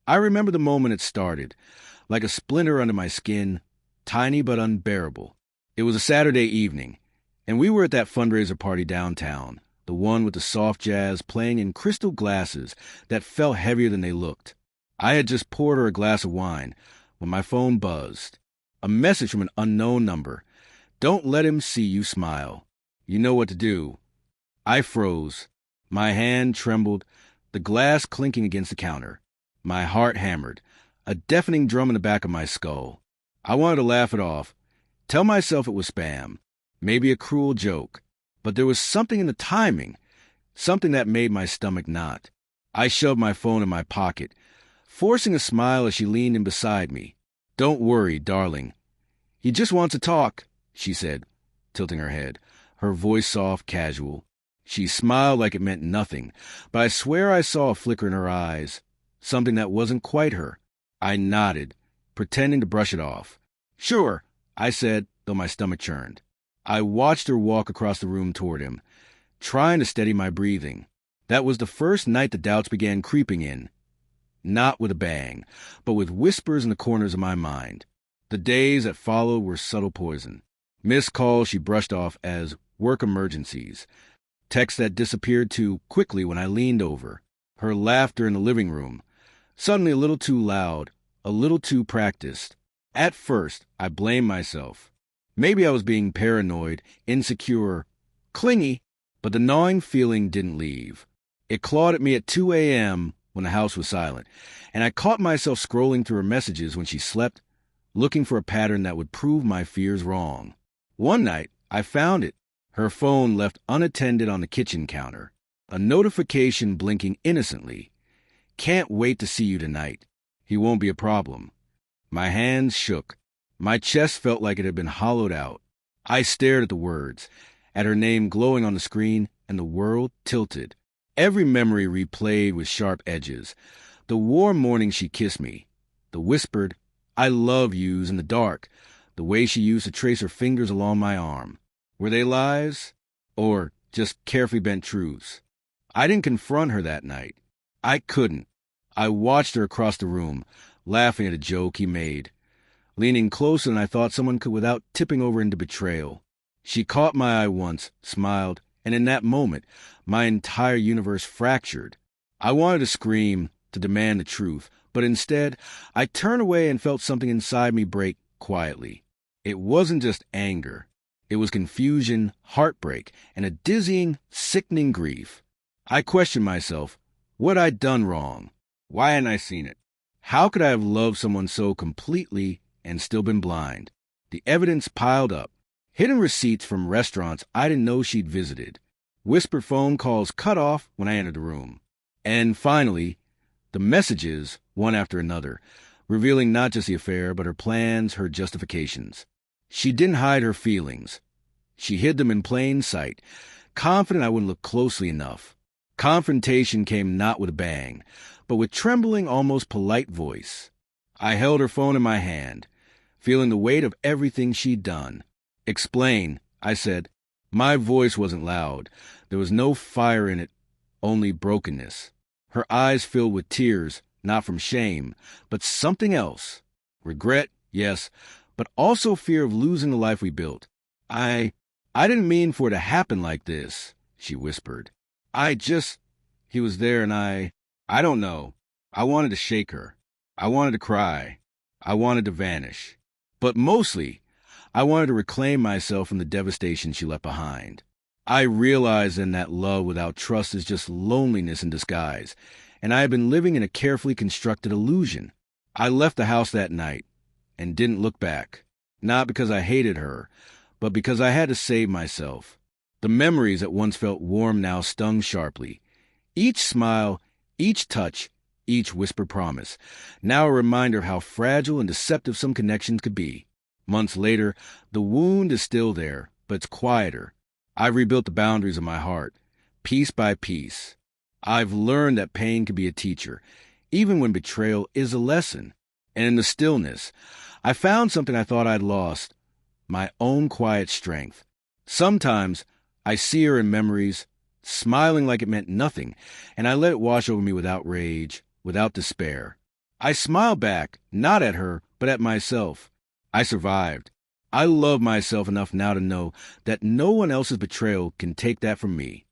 I remember the moment it started, like a splinter under my skin, tiny but unbearable. It was a Saturday evening, and we were at that fundraiser party downtown, the one with the soft jazz playing in crystal glasses that felt heavier than they looked. I had just poured her a glass of wine when my phone buzzed. A message from an unknown number. Don't let him see you smile. You know what to do. I froze. My hand trembled, the glass clinking against the counter. My heart hammered, a deafening drum in the back of my skull. I wanted to laugh it off, tell myself it was spam, maybe a cruel joke. But there was something in the timing, something that made my stomach knot. I shoved my phone in my pocket, forcing a smile as she leaned in beside me. Don't worry, darling. He just wants to talk, she said, tilting her head, her voice soft, casual. She smiled like it meant nothing, but I swear I saw a flicker in her eyes, something that wasn't quite her. I nodded, pretending to brush it off. Sure, I said, though my stomach churned. I watched her walk across the room toward him, trying to steady my breathing. That was the first night the doubts began creeping in. Not with a bang, but with whispers in the corners of my mind. The days that followed were subtle poison. Missed calls she brushed off as work emergencies. Texts that disappeared too quickly when I leaned over. Her laughter in the living room. Suddenly a little too loud, a little too practiced. At first, I blamed myself. Maybe I was being paranoid, insecure, clingy, but the gnawing feeling didn't leave. It clawed at me at 2 a.m. when the house was silent, and I caught myself scrolling through her messages when she slept, looking for a pattern that would prove my fears wrong. One night, I found it. Her phone left unattended on the kitchen counter. A notification blinking innocently. Can't wait to see you tonight. He won't be a problem. My hands shook. My chest felt like it had been hollowed out. I stared at the words, at her name glowing on the screen, and the world tilted. Every memory replayed with sharp edges. The warm morning she kissed me. The whispered, I love yous in the dark. The way she used to trace her fingers along my arm. Were they lies? Or just carefully bent truths? I didn't confront her that night. I couldn't. I watched her across the room, laughing at a joke he made, leaning closer than I thought someone could without tipping over into betrayal. She caught my eye once, smiled, and in that moment, my entire universe fractured. I wanted to scream, to demand the truth, but instead, I turned away and felt something inside me break quietly. It wasn't just anger. It was confusion, heartbreak, and a dizzying, sickening grief. I questioned myself, what I'd done wrong. Why hadn't I seen it? How could I have loved someone so completely and still been blind? The evidence piled up. Hidden receipts from restaurants I didn't know she'd visited. Whispered phone calls cut off when I entered the room. And finally, the messages, one after another, revealing not just the affair, but her plans, her justifications. She didn't hide her feelings. She hid them in plain sight, confident I wouldn't look closely enough. Confrontation came not with a bang, but with trembling, almost polite voice. I held her phone in my hand, feeling the weight of everything she'd done. Explain, I said. My voice wasn't loud. There was no fire in it, only brokenness. Her eyes filled with tears, not from shame, but something else. Regret, yes, but also fear of losing the life we built. I didn't mean for it to happen like this, she whispered. He was there and I don't know. I wanted to shake her. I wanted to cry. I wanted to vanish. But mostly, I wanted to reclaim myself from the devastation she left behind. I realized then that love without trust is just loneliness in disguise, and I had been living in a carefully constructed illusion. I left the house that night and didn't look back, not because I hated her, but because I had to save myself. The memories that once felt warm now stung sharply. Each smile, each touch, each whispered promise, now a reminder of how fragile and deceptive some connections could be. Months later, the wound is still there, but it's quieter. I've rebuilt the boundaries of my heart, piece by piece. I've learned that pain can be a teacher, even when betrayal is a lesson. And in the stillness, I found something I thought I'd lost, my own quiet strength. Sometimes I see her in memories, smiling like it meant nothing, and I let it wash over me without rage, without despair. I smiled back, not at her, but at myself. I survived. I love myself enough now to know that no one else's betrayal can take that from me.